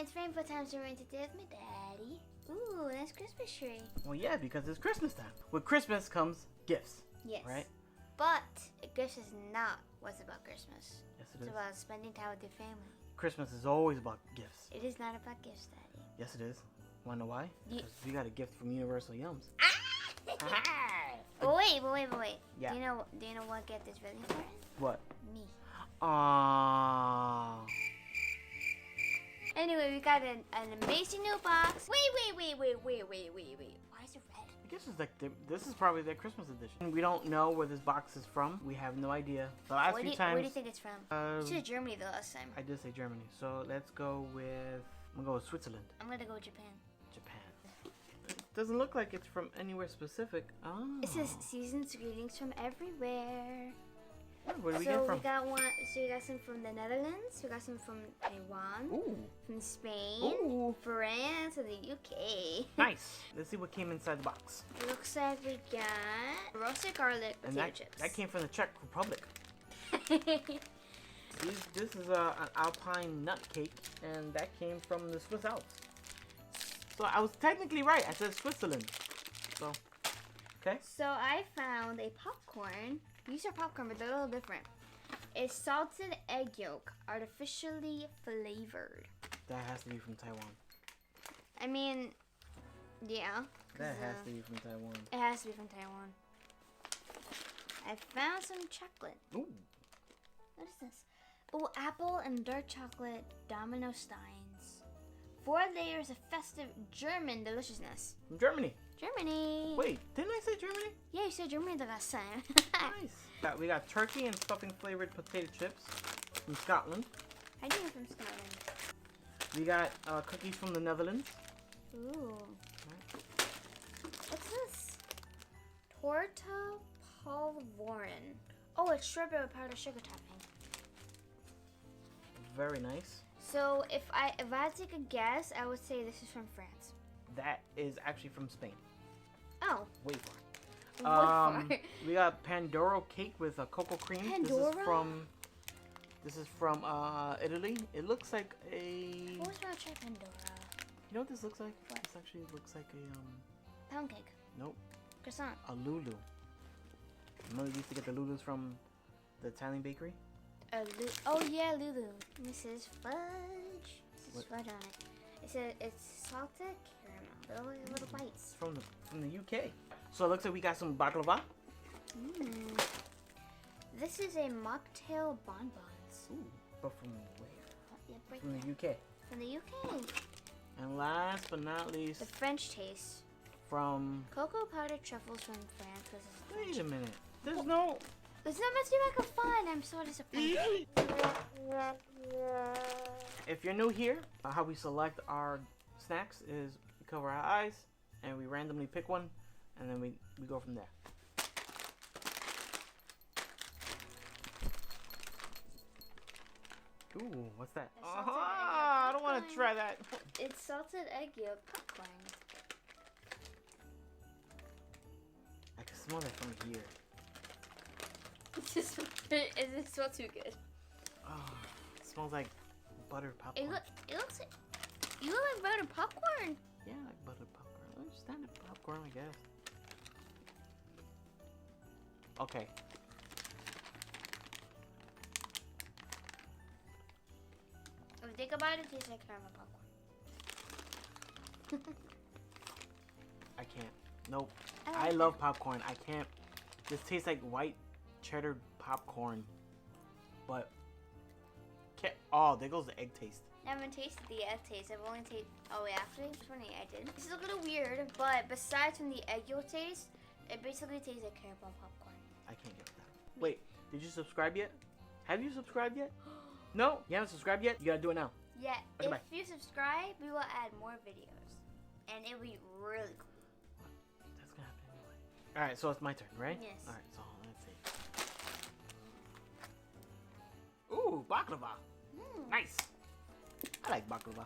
it's rainbow time, so we're going to dance with my daddy. Ooh, that's Christmas tree. Well, yeah, because it's Christmas time. With Christmas comes gifts. Yes. Right? But gifts is not what's about Christmas. Yes, it It's is. about spending time with your family. Christmas is always about gifts. It is not about gifts, Daddy. Yes, it is. Wanna know why? Ye- Because we got a gift from Universal Yums. But wait. Yeah. Do you know what gift is really important? What? Me. Aww. Anyway, we got an amazing new box. Wait. Why is it red? I guess it's like this is probably their Christmas edition. We don't know where this box is from. We have no idea. The last few times. Where do you think it's from? You said Germany the last time. I did say Germany. So let's go with. I'm gonna go with Switzerland. I'm gonna go with Japan. Japan. It doesn't look like it's from anywhere specific. Oh. It says season's greetings from everywhere. Oh, where did we So get from? we got one. So we got some from the Netherlands. We got some from Taiwan. Ooh. From Spain. Ooh. France and the UK. Nice. Let's see what came inside the box. It looks like we got roasted garlic And potato that, chips. that came from the Czech Republic. This is an Alpine nut cake, and that came from the Swiss Alps. So I was technically right. I said Switzerland. So, okay. So I found a popcorn. These are popcorn, but they're a little different. It's salted egg yolk, artificially flavored. That has to be from Taiwan. I mean, yeah. That has to be from Taiwan. It has to be from Taiwan. I found some chocolate. Ooh. What is this? Oh, apple and dark chocolate Domino Steins. 4 layers of festive German deliciousness. From Germany. Germany. Wait, didn't I say Germany? Yeah, you said Germany the last time. Nice. We got turkey and stuffing flavored potato chips from Scotland. I do from Scotland. We got cookies from the Netherlands. Ooh. What's this? Torta Polvoren. Oh, it's strawberry powder sugar topping. Very nice. So if I had to take a guess, I would say this is from France. That is actually from Spain. Oh. Way far. Far. We got Pandoro cake with a cocoa cream. Pandora? This is from Italy. It looks like a. I always want to try Pandora. You know what this looks like? What? This actually looks like a Pound cake. Nope. Croissant. A Lulu. Remember we used to get the Lulus from the Italian bakery? Oh yeah, Lulu. This is fudge. This is fudge on it. It says it's salted caramel. Little bites. From the UK. So it looks like we got some baklava. This is a mocktail bonbons. Ooh, but from where? Yeah, right From there. the UK. From the UK. And last but not least, The French taste. from. Cocoa powdered truffles from France. Wait a minute. There's no. There's not much I can find. I'm so disappointed. If you're new here, how we select our snacks is we cover our eyes and we randomly pick one, and then we go from there. Ooh, what's that? That's salted egg I don't want to popcorn. try that. It's salted egg yolk popcorn. I can smell that from here. It doesn't smell too good. Oh, it smells like buttered popcorn. It looks like you look like buttered popcorn. Yeah, like buttered popcorn. Standard popcorn, I guess. Okay. If you think about it, it tastes like caramel popcorn. I can't. Nope. I I like love popcorn. I can't. This tastes like white cheddar popcorn. But. Oh, there goes the egg taste. I haven't tasted the egg taste. I've only tasted. Oh wait, actually, it's funny. I did. This is a little weird, but besides from the egg yolk taste, it basically tastes like caramel popcorn. I can't get with that. Wait, did you subscribe yet? Have you subscribed yet? No? You haven't subscribed yet? You gotta do it now. Yeah, Okay, if bye. you subscribe, we will add more videos, and it'll be really cool. That's gonna happen anyway. Alright, so it's my turn, right? Yes. Alright, so let's see. Ooh, baklava. Nice. I like baklava.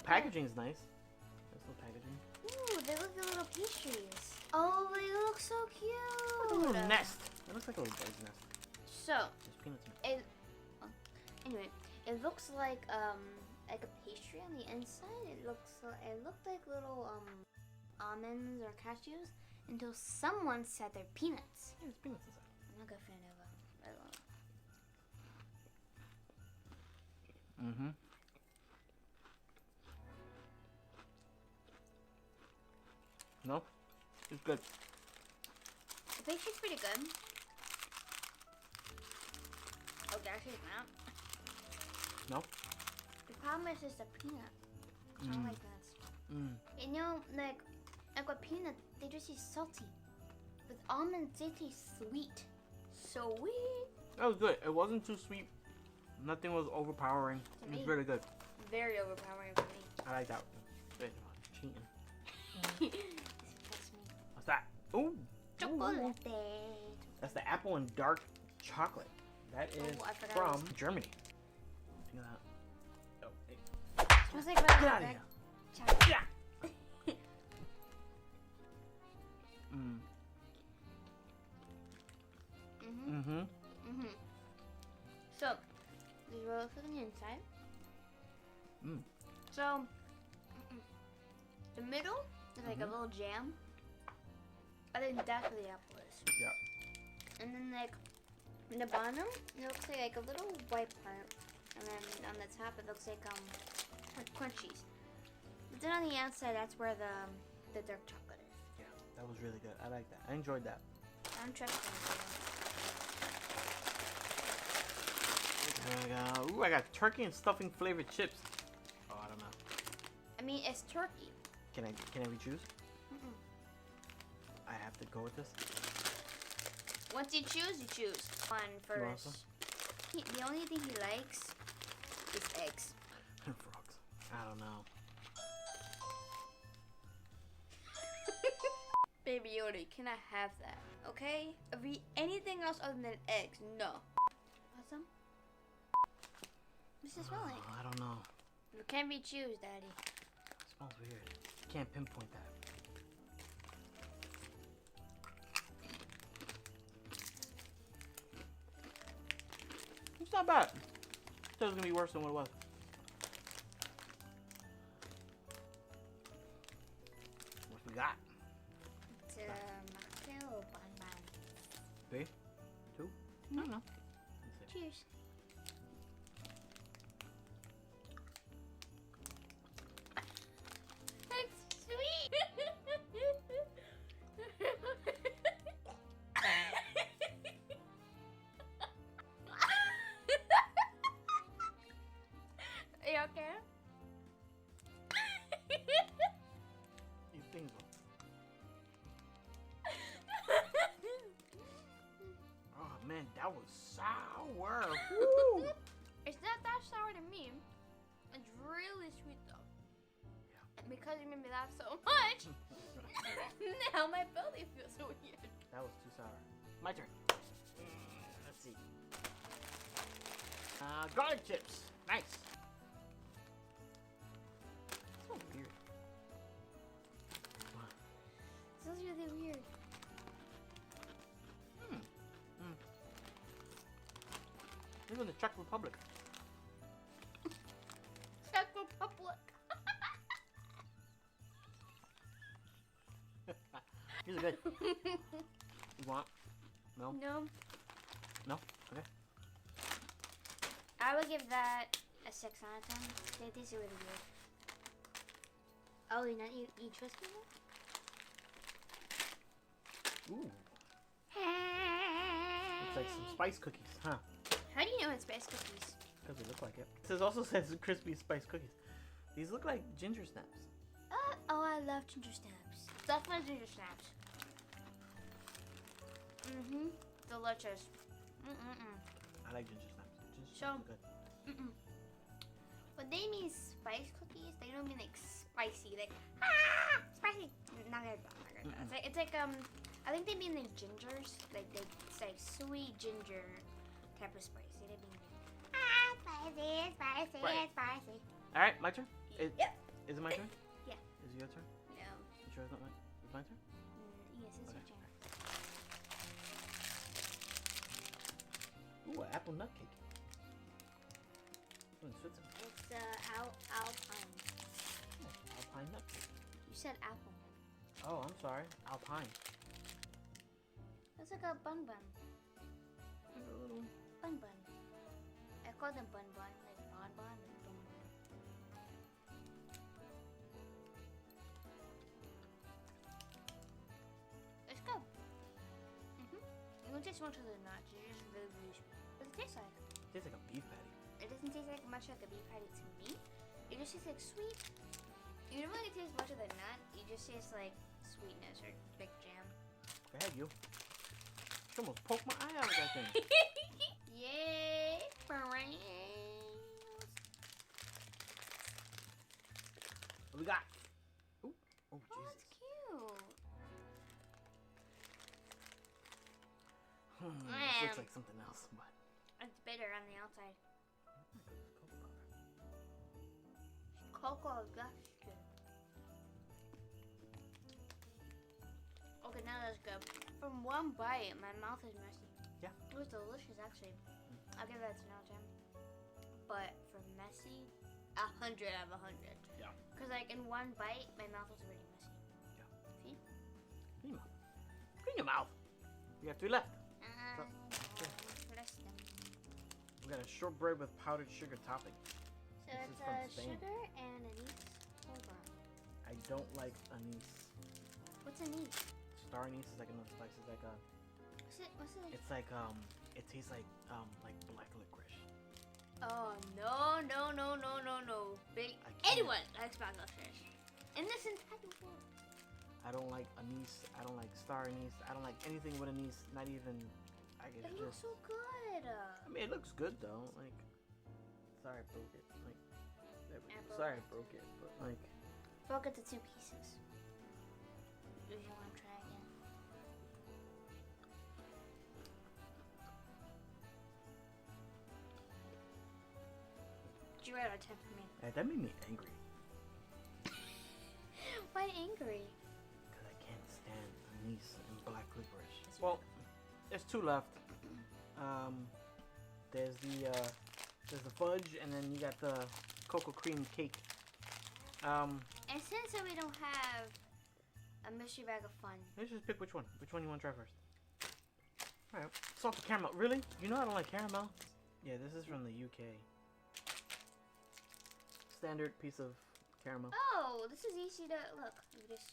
Packaging's nice. That's the packaging. Ooh, they look like little pastries. Oh, they look so cute. A little nest. It looks like a little bird's nest. So, There's peanuts in it. anyway, it looks like a like a pastry on the inside. It looked like little almonds or cashews until someone said they're peanuts. Yeah, there's peanuts inside. I'm not a fan of them. Mm-hmm. No, it's good. The pastry's pretty good. Oh, actually, it's not. No? The problem is just the peanut. I don't like nuts. You know, like with peanut, they just taste salty. With almonds, they taste sweet. Sweet. That was good. It wasn't too sweet. Nothing was overpowering. It was really good. Very overpowering for me. I like that. Good. Cheating. That's me. What's that? Ooh. Chocolate. That's the apple and dark chocolate. That is I forgot from Germany. Look at that. Oh, hey. Smells like Get out of here. chocolate. Yeah. So, there's rolls on the inside. So, the middle is like a little jam. I think that's where the apple is. Yeah. And then like in the bottom, it looks like a little white part. And then on the top, it looks like crunchies. But then on the outside, that's where the dark chocolate is. Yeah, that was really good. I like that. I enjoyed that. I'm trusting you. Ooh, I got turkey and stuffing flavored chips. Oh, I don't know. I mean, it's turkey. Can I re-choose? I have to go with this. Once you choose one You want first. some? The only thing he likes is eggs. And frogs. I don't know. Baby Yoda, you cannot have that, okay? Anything else other than eggs, no. Want some? What's it smell like? I don't know. You can't be choose, Daddy. It smells weird. Can't pinpoint that. It's not bad. I thought it was gonna be worse than what it was. What we got? It's mocktail bonbon. 3, 2. I don't know. Let's see. Cheers. It's sweet. Are you okay? You think so? Oh man, that was sour. Woo! It's not that sour to me. It's really sweet though. Yeah. And because you made me laugh so much, now my belly feels so weird. That was too sour. My turn. Let's see. Garlic chips. Nice. So weird. This is really weird. These are the Czech Republic. Czech Republic. These are good. You want? No? No. No? Okay. I would give that a 6 out of 10. They taste really weird. Oh, you trust me? Ooh. It's like some spice cookies, huh? How do you know it's spice cookies? Because they look like it. This also says crispy spice cookies. These look like ginger snaps. Oh, I love ginger snaps. Stuff my ginger snaps. Delicious. I like ginger snaps. Ginger So- snaps are good. When they mean spice cookies, they don't mean like spicy, like spicy. Not good. It's like I think they mean like gingers, like it's like sweet ginger type of spicy. They mean spicy. Right. Spicy. All right, my turn. Yep. Is it my turn? Yeah. Is it your turn? No. You sure it's not mine? It's my turn? Yes, it's Okay. your turn. Ooh, an apple nut cake. in Switzerland. It's Alpine. Oh, Alpine nut cake. You said apple. Oh, I'm sorry. Alpine. It's like a bun. A little. Bun. I call them bun. Like bun. It's good. You don't taste much of the nuts. It's just really sweet. What does it taste like? Tastes like a beef patty. It doesn't taste like much like a beef patty to me. It just tastes like sweet. You don't really taste much of the nut. You just taste like sweetness or like jam. Go ahead, you. She almost poked my eye out with that thing. Yay for Raynes. What we got? Ooh. Oh, Oh, Jesus. that's cute. This looks like something else, but. It's bitter on the outside. Cocoa, that's good. Okay, now that's good. From one bite, my mouth is messy. Yeah. It was delicious, actually. I'll give that 10 out of 10. But for messy, 100 out of 100. Yeah. Because like in one bite, my mouth was already messy. Yeah. See? Clean your mouth. Clean your mouth. We have 3 left. Press them. We got a shortbread with powdered sugar topping. So This it's is from Spain. sugar and anise. Hold on. I don't like anise. What's anise? Star anise is like another spice. It's like a. What's it? It's like It tastes like black licorice. Oh no. Big I can't. anyone likes black licorice. In this entire world. I don't like anise. I don't like star anise. I don't like anything with anise. Not even. I guess It looks just. so good. I mean, it looks good though. Like, sorry I broke it. Like, there we go. I broke Sorry I it. broke it, but like. Broke it to 2 pieces. Do you want to try again? Zero out of 10 for me. That made me angry. Why angry? Because I can't stand anise and black licorice. Well, there's 2 left. There's the fudge, and then you got the cocoa cream cake. And since we don't have a mystery bag of fun, Let's just pick which one. Which one you want to try first? Alright. Salted caramel. Really? You know I don't like caramel? Yeah, this is from the UK. Standard piece of caramel. oh, this is easy to look. You just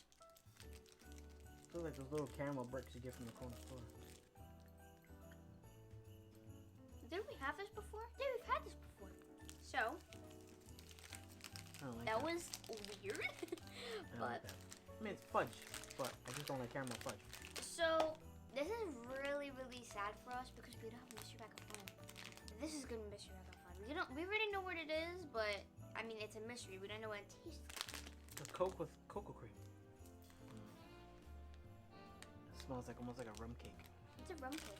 Looks like those little caramel bricks you get from the corner store. didn't we have this before? Yeah, we've had this before. So I don't like that that. was weird, I don't but like that. I mean, it's fudge, but I just don't like caramel fudge. so this is really sad for us because we don't have a mystery bag of fun. This is good mystery bag of fun. We already know what it is, but I mean it's a mystery. We don't know what it tastes like. The Coke with cocoa cream. It smells like almost like a rum cake. It's a rum cake.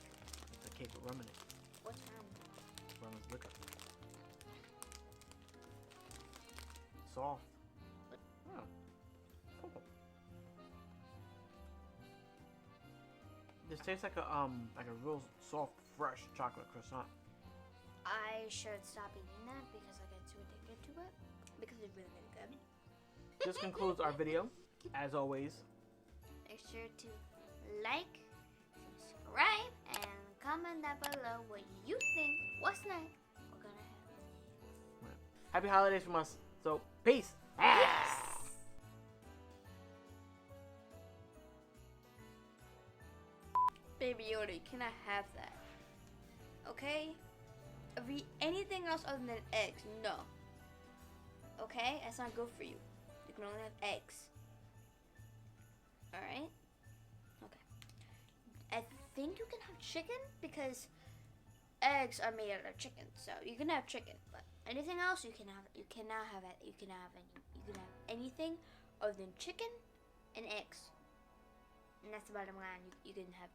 It's a cake with rum in it. What's rum? Rum is liquor. Soft. Oh. Cocoa. This tastes like a real soft, fresh chocolate croissant. I should stop eating that because I get too addicted to it because it's really good. This concludes our video. As always, Make sure to like, subscribe, and comment down below what you think. What's next? We're gonna have. happy holidays from us. So, peace. Baby Yoda, you cannot have that. Okay? If you eat anything else other than eggs, no. Okay? That's not good for you. You can only have eggs. Alright? Okay. I think you can have chicken because eggs are made out of chicken. So you can have chicken, but anything else you cannot have anything other than chicken and eggs. And that's the bottom line. You can have